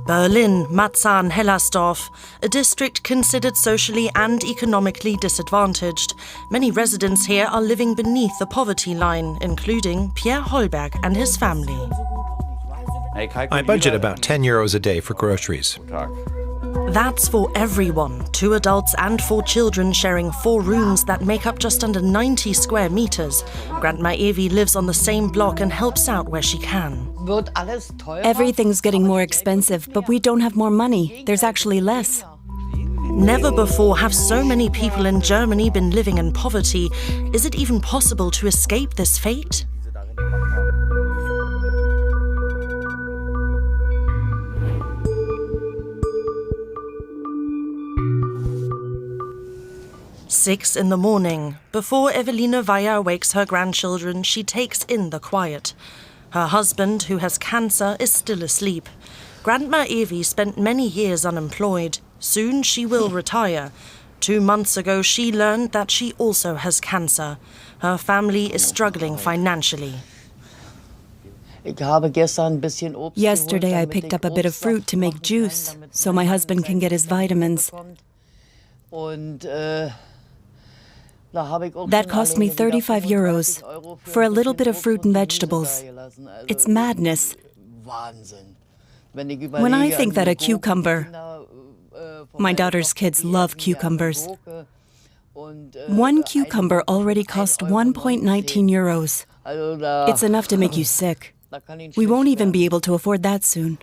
Berlin, Marzahn-Hellersdorf, a district considered socially and economically disadvantaged. Many residents here are living beneath the poverty line, including Pierre Hollberg and his family. I budget about €10 a day for groceries. That's for everyone, 2 adults and 4 children sharing 4 rooms that make up just under 90 square meters. Grandma Evi lives on the same block and helps out where she can. Everything's getting more expensive, but we don't have more money. There's actually less. Never before have so many people in Germany been living in poverty. Is it even possible to escape this fate? Six in the morning. Before Evelina Weyer wakes her grandchildren, she takes in the quiet. Her husband, who has cancer, is still asleep. Grandma Evi spent many years unemployed. Soon she will retire. 2 months ago, she learned that she also has cancer. Her family is struggling financially. Yesterday, I picked up a bit of fruit to make juice, so my husband can get his vitamins. That cost me €35 for a little bit of fruit and vegetables. It's madness. When I think that a cucumber... My daughter's kids love cucumbers. 1 cucumber already cost €1.19. It's enough to make you sick. We won't even be able to afford that soon.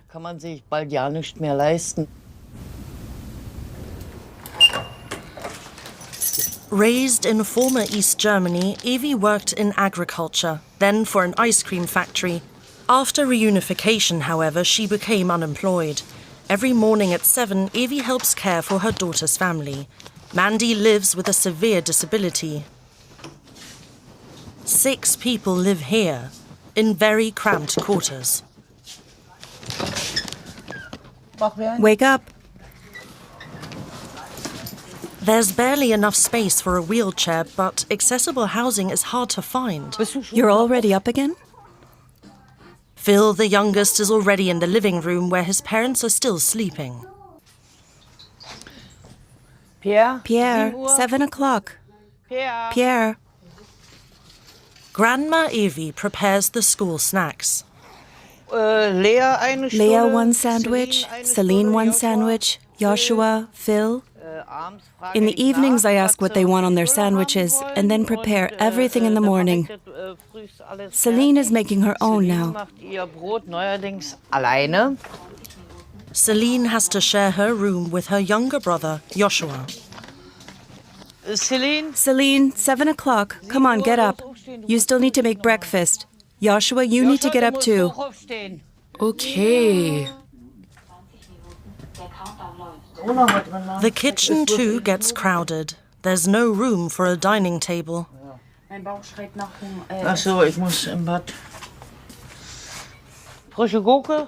Raised in former East Germany, Evi worked in agriculture, then for an ice cream factory. After reunification, however, she became unemployed. Every morning at 7, Evi helps care for her daughter's family. Mandy lives with a severe disability. 6 people live here, in very cramped quarters. Wake up. There's barely enough space for a wheelchair, but accessible housing is hard to find. You're already up again? Phil, the youngest, is already in the living room where his parents are still sleeping. Pierre, 7 o'clock. Pierre. Grandma Evi prepares the school snacks. Leah 1 sandwich, Celine 1 sandwich, Joshua, Phil. In the evenings, I ask what they want on their sandwiches and then prepare everything in the morning. Celine is making her own now. Celine has to share her room with her younger brother, Joshua. Celine, 7 o'clock. Come on, get up. You still need to make breakfast. Joshua, you need to get up too. Okay. The kitchen, too, gets crowded. There's no room for a dining table.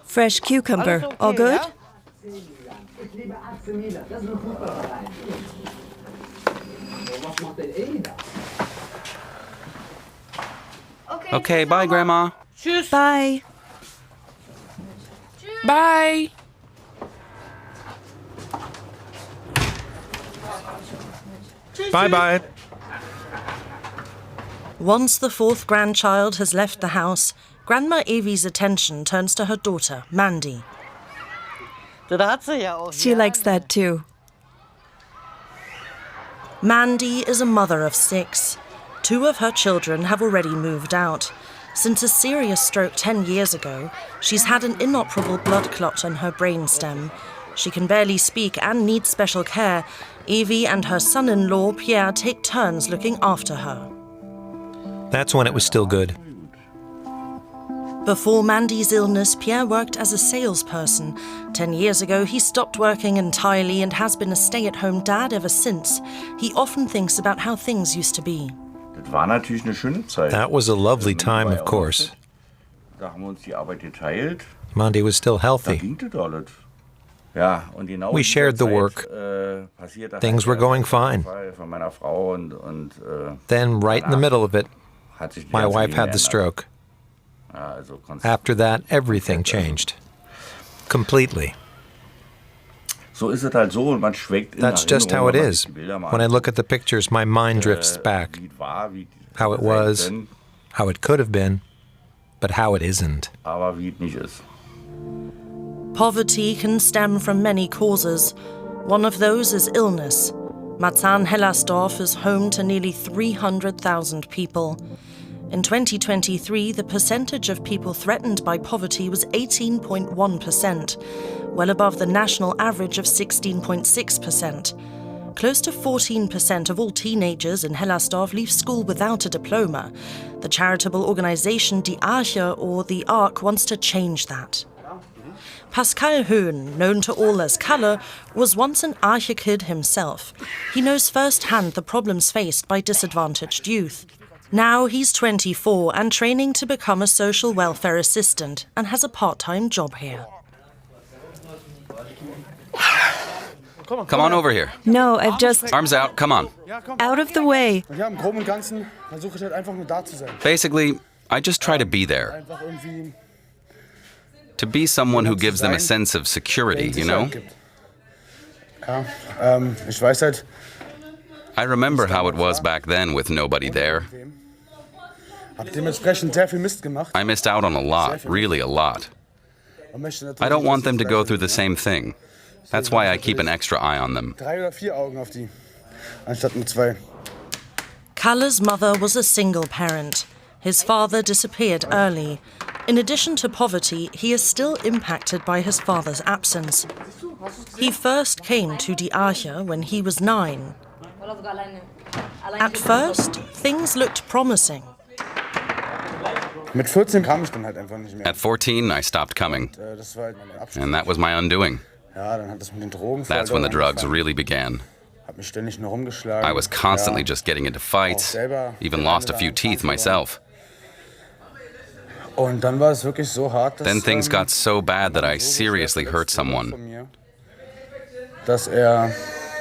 Fresh cucumber. All good? Okay, bye, Grandma. Bye. Bye. Bye-bye. Once the 4th grandchild has left the house, Grandma Evi's attention turns to her daughter, Mandy. She likes that too. Mandy is a mother of 6. 2 of her children have already moved out. Since a serious stroke 10 years ago, she's had an inoperable blood clot in her brainstem. She can barely speak and needs special care. Evi and her son-in-law, Pierre, take turns looking after her. That's when it was still good. Before Mandy's illness, Pierre worked as a salesperson. 10 years ago, he stopped working entirely and has been a stay-at-home dad ever since. He often thinks about how things used to be. That was a lovely time, of course. Mandy was still healthy. We shared the work. Things were going fine. Then, right in the middle of it, my wife had the stroke. After that, everything changed. Completely. That's just how it is. When I look at the pictures, my mind drifts back. How it was, how it could have been, but how it isn't. Poverty can stem from many causes. One of those is illness. Marzahn-Hellersdorf is home to nearly 300,000 people. In 2023, the percentage of people threatened by poverty was 18.1%, well above the national average of 16.6%. Close to 14% of all teenagers in Hellersdorf leave school without a diploma. The charitable organization Die Arche, or the Ark, wants to change that. Pascal Höhn, known to all as Kalle, was once an Arche kid himself. He knows firsthand the problems faced by disadvantaged youth. Now he's 24 and training to become a social welfare assistant and has a part-time job here. Come on over here. No, I've just... Arms out, come on. Out of the way. Basically, I just try to be there. To be someone who gives them a sense of security, you know? I remember how it was back then with nobody there. I missed out on a lot, really a lot. I don't want them to go through the same thing. That's why I keep an extra eye on them. Kalle's mother was a single parent. His father disappeared early. In addition to poverty, he is still impacted by his father's absence. He first came to Die Arche when he was 9. At first, things looked promising. At 14, I stopped coming. And that was my undoing. That's when the drugs really began. I was constantly just getting into fights, even lost a few teeth myself. Then things got so bad that I seriously hurt someone.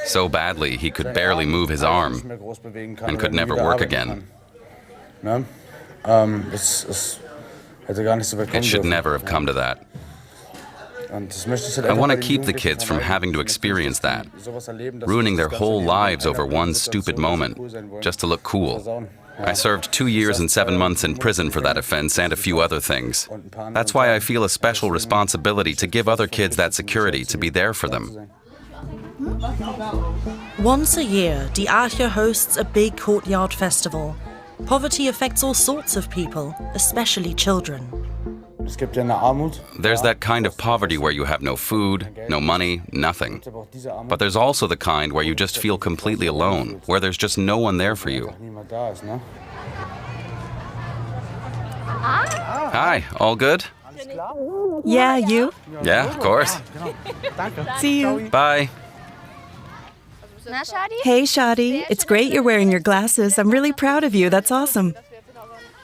So badly he could barely move his arm and could never work again. It should never have come to that. I want to keep the kids from having to experience that, ruining their whole lives over one stupid moment, just to look cool. I served 2 years and 7 months in prison for that offense and a few other things. That's why I feel a special responsibility to give other kids that security, to be there for them. Once a year, Die Arche hosts a big courtyard festival. Poverty affects all sorts of people, especially children. There's that kind of poverty where you have no food, no money, nothing. But there's also the kind where you just feel completely alone, where there's just no one there for you. Hi, all good? Yeah, you? Yeah, of course. See you. Bye. Hey, Shadi. It's great you're wearing your glasses. I'm really proud of you. That's awesome.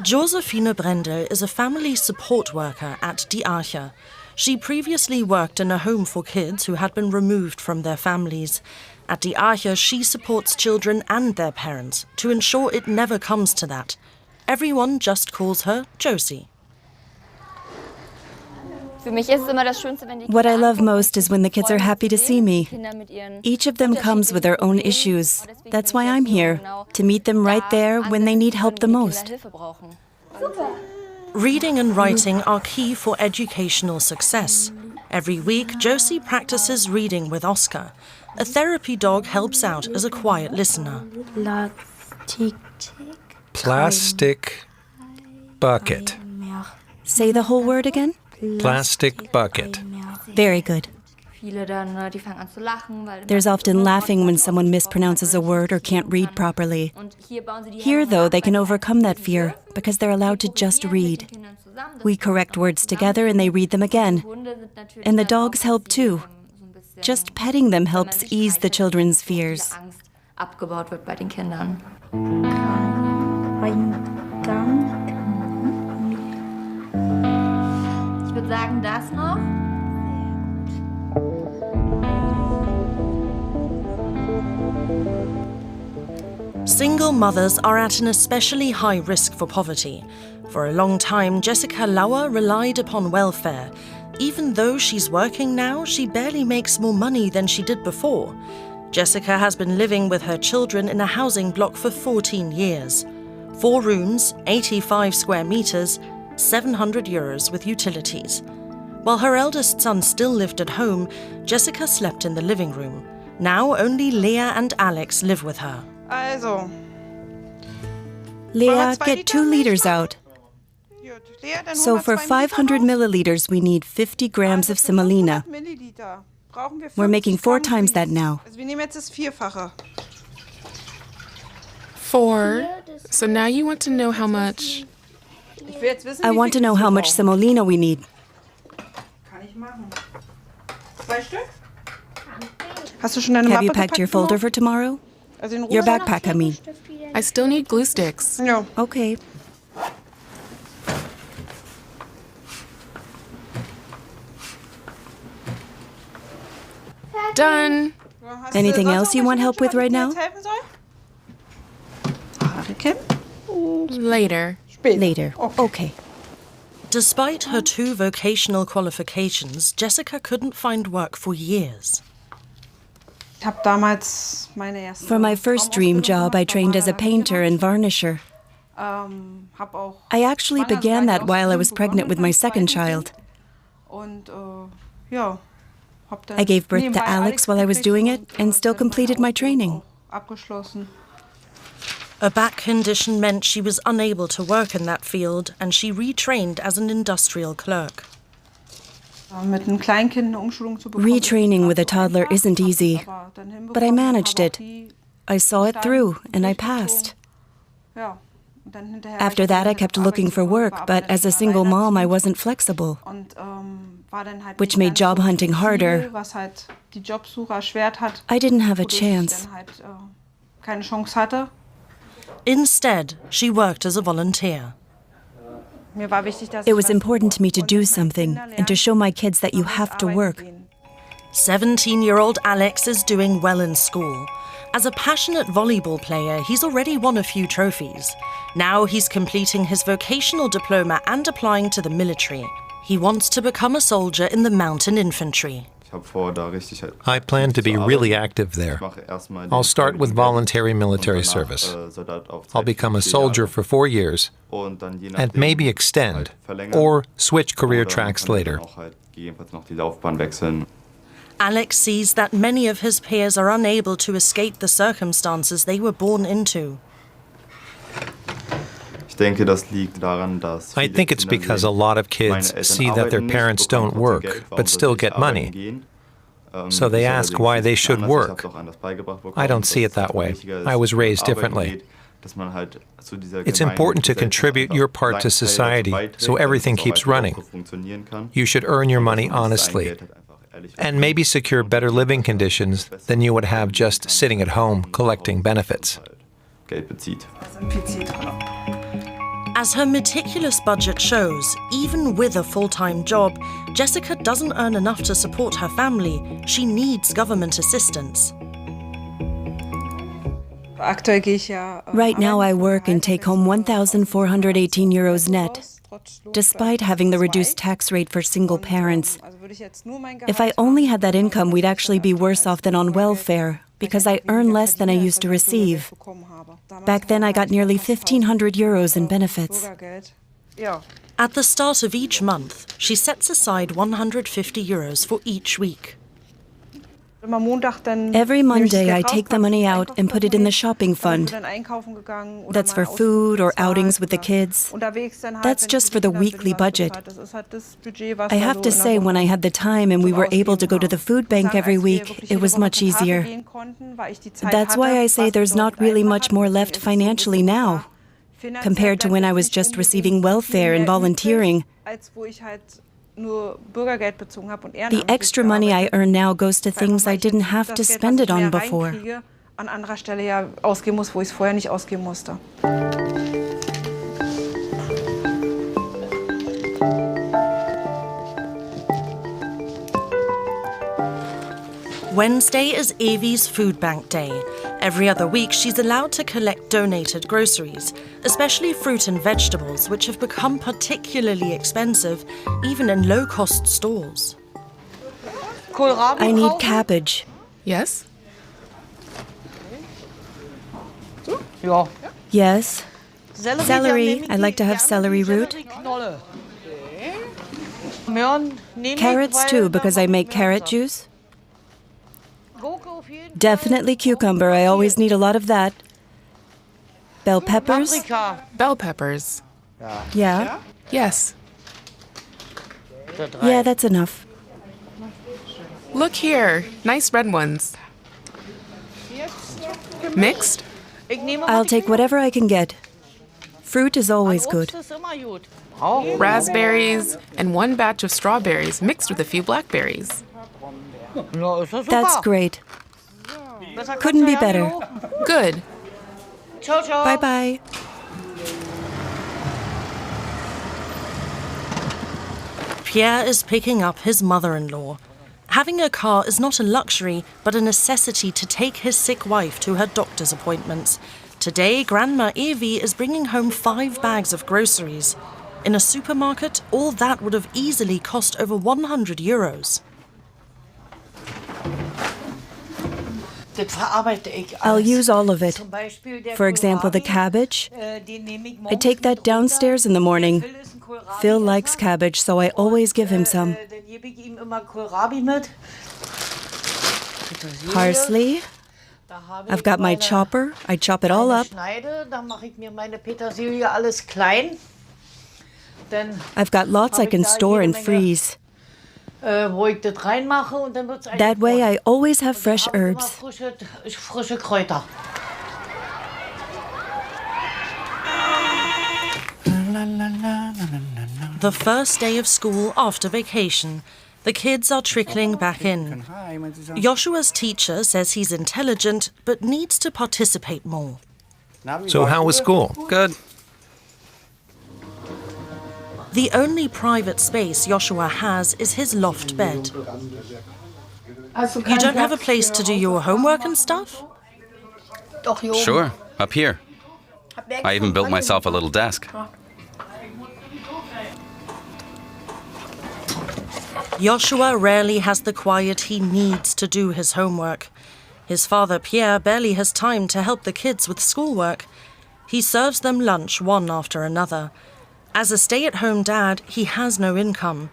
Josephine Brendel is a family support worker at Die Arche. She previously worked in a home for kids who had been removed from their families. At Die Arche, she supports children and their parents to ensure it never comes to that. Everyone just calls her Josie. What I love most is when the kids are happy to see me. Each of them comes with their own issues. That's why I'm here, to meet them right there when they need help the most. Reading and writing are key for educational success. Every week, Josie practices reading with Oscar. A therapy dog helps out as a quiet listener. Plastic bucket. Say the whole word again? Plastic bucket. Very good. There's often laughing when someone mispronounces a word or can't read properly. Here, though, they can overcome that fear because they're allowed to just read. We correct words together and they read them again. And the dogs help too. Just petting them helps ease the children's fears. Single mothers are at an especially high risk for poverty. For a long time, Jessica Lauer relied upon welfare. Even though she's working now, she barely makes more money than she did before. Jessica has been living with her children in a housing block for 14 years. 4 rooms, 85 square meters, €700 with utilities. While her eldest son still lived at home, Jessica slept in the living room. Now only Leah and Alex live with her. Also, Leah, get 2 liters out. gut. Lea, dann So holen wir for 2 500 milliliters, we need 50 grams of semolina. Milliliter. Brauchen wir We're making 4 50 times that Gramm now. Also wir nehmen jetzt das Vierfache. 4. So now you want to know how much? Ich will jetzt wissen, I wie want to viel know wir how much brauchen. semolina we need. Kann ich machen. 2 Stück? Hast du schon deine Have you Mappe packed your gepackt, folder Mo? for tomorrow? Also den Your rosa? backpack, I mean. I still need glue sticks. Ja. Okay. Done. Hast Anything du sonst else you noch want help with right now? welche Dinge, die mir jetzt helfen sollen? Haare Later. Später. Later. Okay. Despite her 2 vocational qualifications, Jessica couldn't find work for years. Ich habe damals meine erste For my first dream job, I trained as a painter and varnisher. Hab auch I actually began that while I was pregnant with my second child. Und ja, hab dann I gave birth to nebenbei Alex while I was gekriegt doing it und, and still dann meine completed my Ausbildung training. auch abgeschlossen. A back condition meant she was unable to work in that field, and she retrained as an industrial clerk. Mit einem Kleinkind eine Umschulung zu bekommen. Retraining with a toddler isn't easy, Aber dann hinbekommen, but I managed habe it. auch die I saw it through and I durchgezogen. passed. Ja, und dann hinterher After war ich that, I dann kept halt looking for work, but as a single mom, I wasn't flexible. Und, war dann halt which nicht made ganz job so hunting harder. flexibel, was halt die Jobsuche erschwert hat. I didn't have a wodurch ich chance. dann halt keine Chance hatte. Instead, she worked as a volunteer. Mir war wichtig, dass It ich was was important to me to und do dass meine something Kinder and to lernen, show my kids that you ans have to Arbeiten work. gehen. 17-year-old Alex is doing well in school. As a passionate volleyball player, he's already won a few trophies. Now he's completing his vocational diploma and applying to the military. He wants to become a soldier in the mountain infantry. I plan to be really active there. I'll start with voluntary military service. I'll become a soldier for 4 years and maybe extend or switch career tracks later. Alex sees that many of his peers are unable to escape the circumstances they were born into. I think it's because a lot of kids see that their parents don't work but still get money. So they ask why they should work. I don't see it that way. I was raised differently. It's important to contribute your part to society so everything keeps running. You should earn your money honestly and maybe secure better living conditions than you would have just sitting at home collecting benefits. As her meticulous budget shows, even with a full-time job, Jessica doesn't earn enough to support her family. She needs government assistance. Right now, I work and take home €1,418 net, despite having the reduced tax rate for single parents. If I only had that income, we'd actually be worse off than on welfare, because I earn less than I used to receive. Back then, I got nearly €1,500 in benefits. At the start of each month, she sets aside €150 for each week. Every Monday, I take the money out and put it in the shopping fund. That's for food or outings with the kids. That's just for the weekly budget. I have to say, when I had the time and we were able to go to the food bank every week, it was much easier. That's why I say there's not really much more left financially now, compared to when I was just receiving welfare and volunteering. The extra money I earn now goes to things I didn't have to spend it on before. Wednesday is Evie's food bank day. Every other week, she's allowed to collect donated groceries, especially fruit and vegetables, which have become particularly expensive, even in low-cost stores. I need cabbage. Yes? Yes. Celery. I like to have celery root. Carrots too, because I make carrot juice. Definitely cucumber. I always need a lot of that. Bell peppers? Bell peppers. Yeah. Yes. Yeah, that's enough. Look here. Nice red ones. Mixed? I'll take whatever I can get. Fruit is always good. Raspberries and one batch of strawberries mixed with a few blackberries. That's great. Couldn't be better. Good. Bye-bye. Pierre is picking up his mother-in-law. Having a car is not a luxury, but a necessity to take his sick wife to her doctor's appointments. Today, Grandma Evie is bringing home 5 bags of groceries. In a supermarket, all that would have easily cost over 100 euros. I'll use all of it. For example, the cabbage. I take that downstairs in the morning. Phil likes cabbage, so I always give him some. Parsley. I've got my chopper. I chop it all up. I've got lots I can store and freeze. That way I always have fresh herbs. The first day of school after vacation, the kids are trickling back in. Joshua's teacher says he's intelligent, but needs to participate more. So how was school? Good. The only private space Joshua has is his loft bed. You don't have a place to do your homework and stuff? Sure, up here. I even built myself a little desk. Joshua rarely has the quiet he needs to do his homework. His father, Pierre, barely has time to help the kids with schoolwork. He serves them lunch one after another. As a stay-at-home dad, he has no income.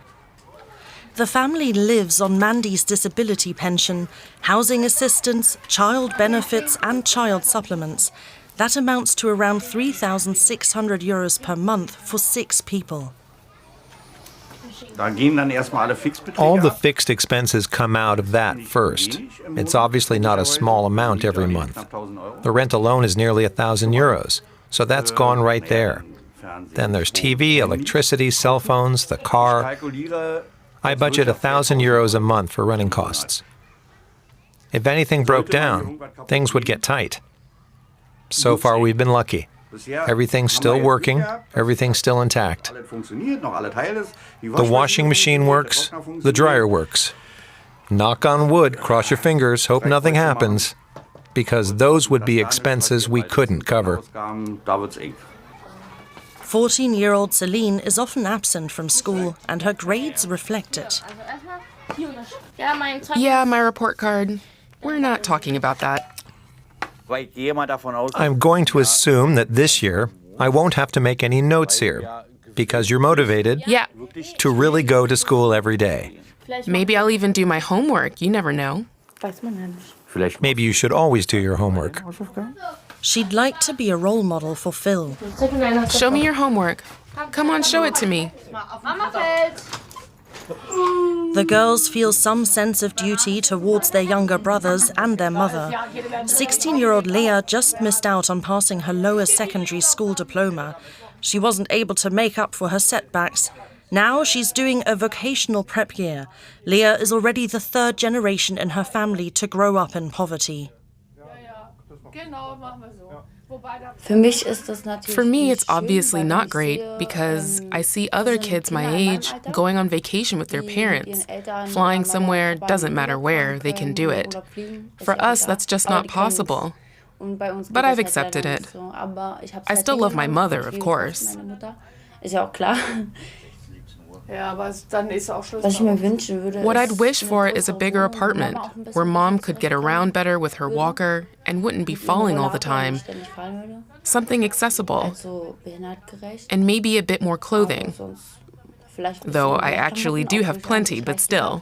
The family lives on Mandy's disability pension, housing assistance, child benefits and child supplements. That amounts to around 3,600 euros per month for 6 people. All the fixed expenses come out of that first. It's obviously not a small amount every month. The rent alone is nearly 1,000 euros, so that's gone right there. Then there's TV, electricity, cell phones, the car. I budget 1,000 euros a month for running costs. If anything broke down, things would get tight. So far, we've been lucky. Everything's still working, everything's still intact. The washing machine works, the dryer works. Knock on wood, cross your fingers, hope nothing happens, because those would be expenses we couldn't cover. 14-year-old Celine is often absent from school, and her grades reflect it. Yeah, my report card. We're not talking about that. I'm going to assume that this year I won't have to make any notes here, because you're motivated Yeah. to really go to school every day. Maybe I'll even do my homework. You never know. Maybe you should always do your homework. She'd like to be a role model for Phil. Show me your homework. Come on, show it to me. The girls feel some sense of duty towards their younger brothers and their mother. 16-year-old Leah just missed out on passing her lower secondary school diploma. She wasn't able to make up for her setbacks. Now she's doing a vocational prep year. Leah is already the 3rd generation in her family to grow up in poverty. For me, it's obviously not great because I see other kids my age going on vacation with their parents. Flying somewhere, doesn't matter where, they can do it. For us, that's just not possible. But I've accepted it. I still love my mother, of course. What I'd wish for is a bigger apartment where Mom could get around better with her walker and wouldn't be falling all the time. Something accessible. And maybe a bit more clothing. Though I actually do have plenty, but still.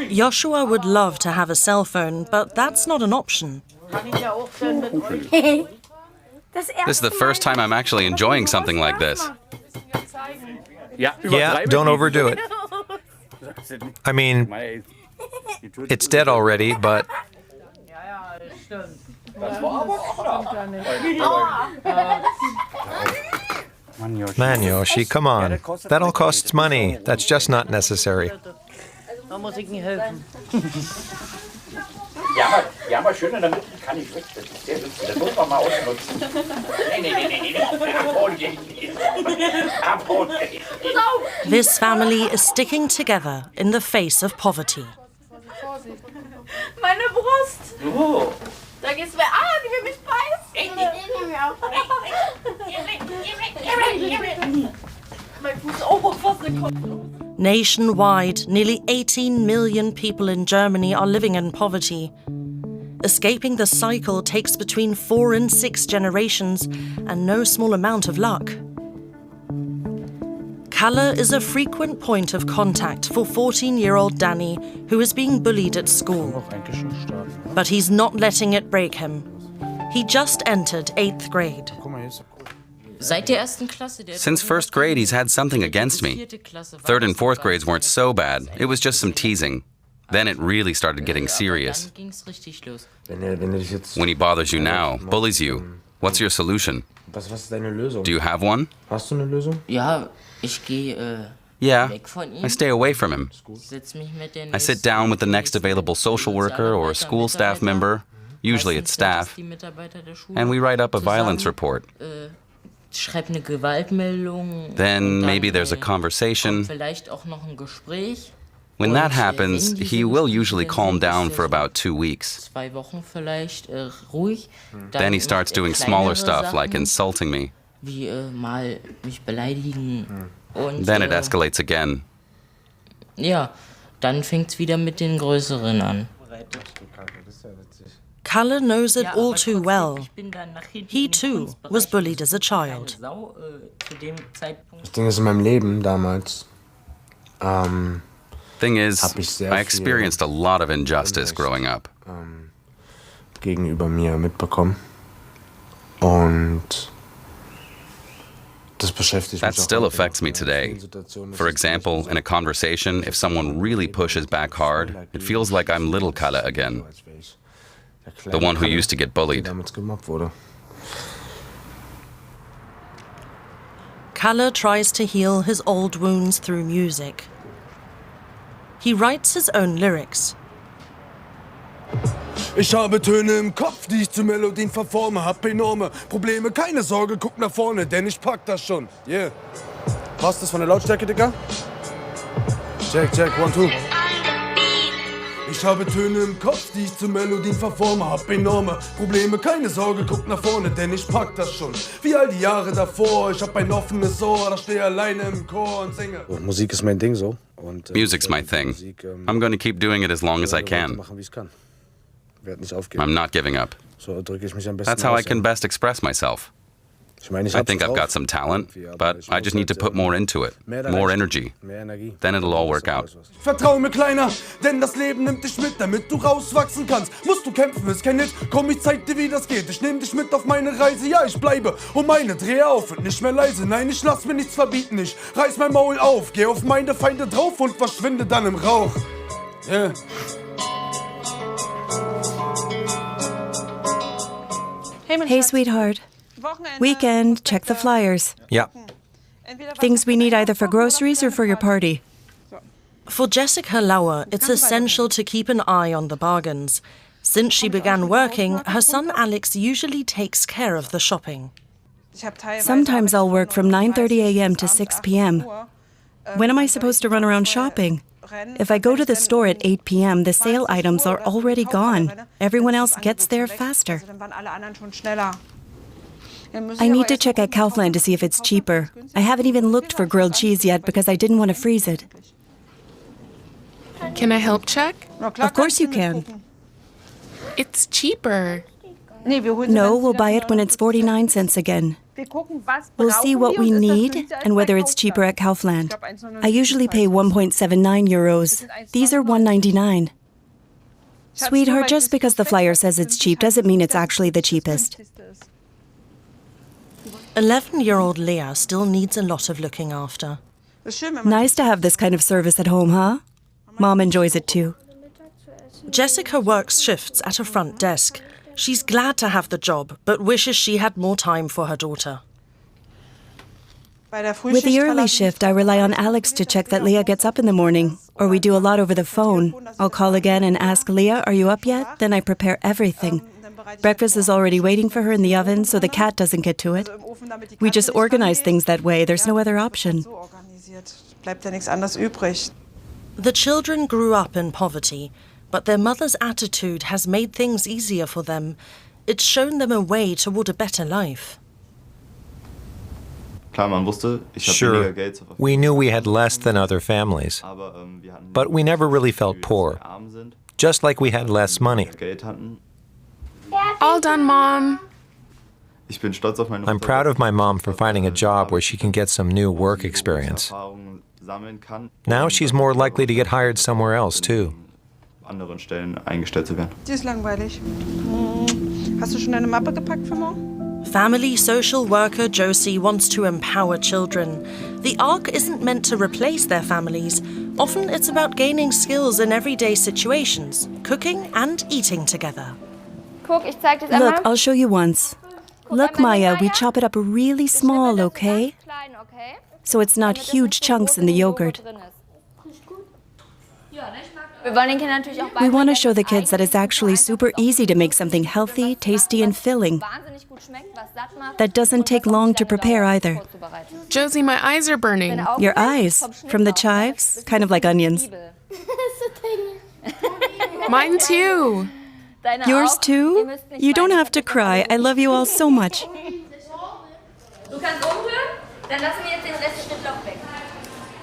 Joshua would love to have a cell phone, but that's not an option. This is the first time I'm actually enjoying something like this. Yeah, don't overdo it. I mean, it's dead already, but... Man, Yoshi, come on. That all costs money. That's just not necessary. This family is sticking together in the face of poverty. Meine Brust! Da geht's mir die will mich beißen. Nationwide, nearly 18 million people in Germany are living in poverty. Escaping the cycle takes between 4 and 6 generations, and no small amount of luck. Kalle is a frequent point of contact for 14-year-old Danny, who is being bullied at school. But he's not letting it break him. He just entered 8th grade. Since first grade, he's had something against me. 3rd and 4th grades weren't so bad. It was just some teasing. Then it really started getting serious. When he bothers you now, bullies you, what's your solution? Do you have one? Yeah, I stay away from him. I sit down with the next available social worker or school staff member, usually it's staff, and we write up a violence report. Then maybe there's a conversation. When that happens, he will usually calm down for about 2 weeks. Then he starts doing smaller stuff like insulting me. Then it escalates again. Kalle knows it all too well. He too was bullied as a child. Thing is, I experienced a lot of injustice growing up. That still affects me today. For example, in a conversation, if someone really pushes back hard, it feels like I'm little Kalle again, the one who used to get bullied. Kalle tries to heal his old wounds through music. He writes his own lyrics. Ich habe Töne im Kopf, die ich zu Melodien verforme. Hab enorme Probleme, keine Sorge, guck nach vorne, denn ich pack das schon. Yeah. Passt das von der Lautstärke, Digga? Check, 1, 2. Ich habe Töne im Kopf, die ich zu Melodien verforme. Hab enorme Probleme, keine Sorge, guck nach vorne, denn ich pack das schon. Wie all die Jahre davor, ich hab ein offenes Ohr, da stehe alleine im Chor und singe. Musik ist mein Ding so. Music's my thing. I'm going to keep doing it as long as I can. I'm not giving up. That's how I can best express myself. I think I've got some talent, but I just need to put more into it, more energy. Then it'll all work out. Vertrau mir, Kleiner, denn das Leben nimmt dich mit, damit du rauswachsen kannst. Musst du kämpfen, ist kein Hit. Komm, ich zeig dir, wie das geht. Ich nehm dich mit auf meine Reise. Ja, ich bleibe um meine, drehe auf und nicht mehr leise. Nein, ich lass mir nichts verbieten. Ich reiß mein Maul auf, geh auf meine Feinde drauf und verschwinde dann im Rauch. Yeah. Hey, sweetheart. Weekend, check the flyers. Yeah. Things we need either for groceries or for your party. For Jessica Lauer, it's essential to keep an eye on the bargains. Since she began working, her son Alex usually takes care of the shopping. Sometimes I'll work from 9:30 a.m. to 6 p.m. When am I supposed to run around shopping? If I go to the store at 8 p.m., the sale items are already gone. Everyone else gets there faster. I need to check at Kaufland to see if it's cheaper. I haven't even looked for grilled cheese yet because I didn't want to freeze it. Can I help check? Of course you can. It's cheaper. No, we'll buy it when it's 49 cents again. We'll see what we need and whether it's cheaper at Kaufland. I usually pay 1.79 euros. These are 1.99. Sweetheart, just because the flyer says it's cheap doesn't mean it's actually the cheapest. 11-year-old Leah still needs a lot of looking after. Nice to have this kind of service at home, huh? Mom enjoys it too. Jessica works shifts at a front desk. She's glad to have the job, but wishes she had more time for her daughter. With the early shift, I rely on Alex to check that Leah gets up in the morning, or we do a lot over the phone. I'll call again and ask Leah, are you up yet? Then I prepare everything. Breakfast is already waiting for her in the oven, so the cat doesn't get to it. We just organize things that way. There's no other option. The children grew up in poverty, but their mother's attitude has made things easier for them. It's shown them a way toward a better life. Sure, we knew we had less than other families, but we never really felt poor, just like we had less money. All done, Mom. I'm proud of my mom for finding a job where she can get some new work experience. Now she's more likely to get hired somewhere else, too. anderen Stellen eingestellt zu werden. Die ist langweilig. Hast du schon deine Mappe gepackt für morgen? Family social worker Josie wants to empower children. The ARC isn't meant to replace their families. Often it's about gaining skills in everyday situations, cooking and eating together. Guck, ich zeig dir einmal. Look, I'll show you once. Look, Maya, we chop it up really small, okay? So it's not huge chunks in the yogurt. We want to show the kids that it's actually super easy to make something healthy, tasty, and filling. That doesn't take long to prepare either. Josie, my eyes are burning. Your eyes? From the chives? Kind of like onions. Mine too. Yours too? You don't have to cry. I love you all so much.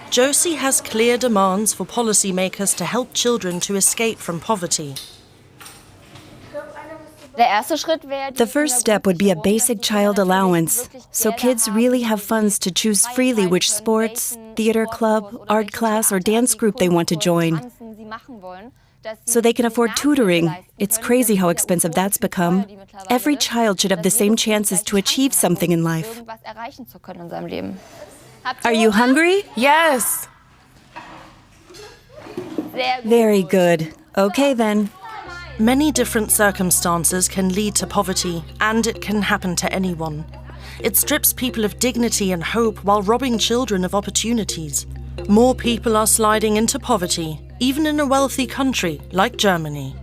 Josie has clear demands for policymakers to help children to escape from poverty. The first step would be a basic child allowance, so kids really have funds to choose freely which sports, theater club, art class, or dance group they want to join. So they can afford tutoring. It's crazy how expensive that's become. Every child should have the same chances to achieve something in life. Are you hungry? Yes. Very good. Okay then. Many different circumstances can lead to poverty, and it can happen to anyone. It strips people of dignity and hope while robbing children of opportunities. More people are sliding into poverty, even in a wealthy country like Germany.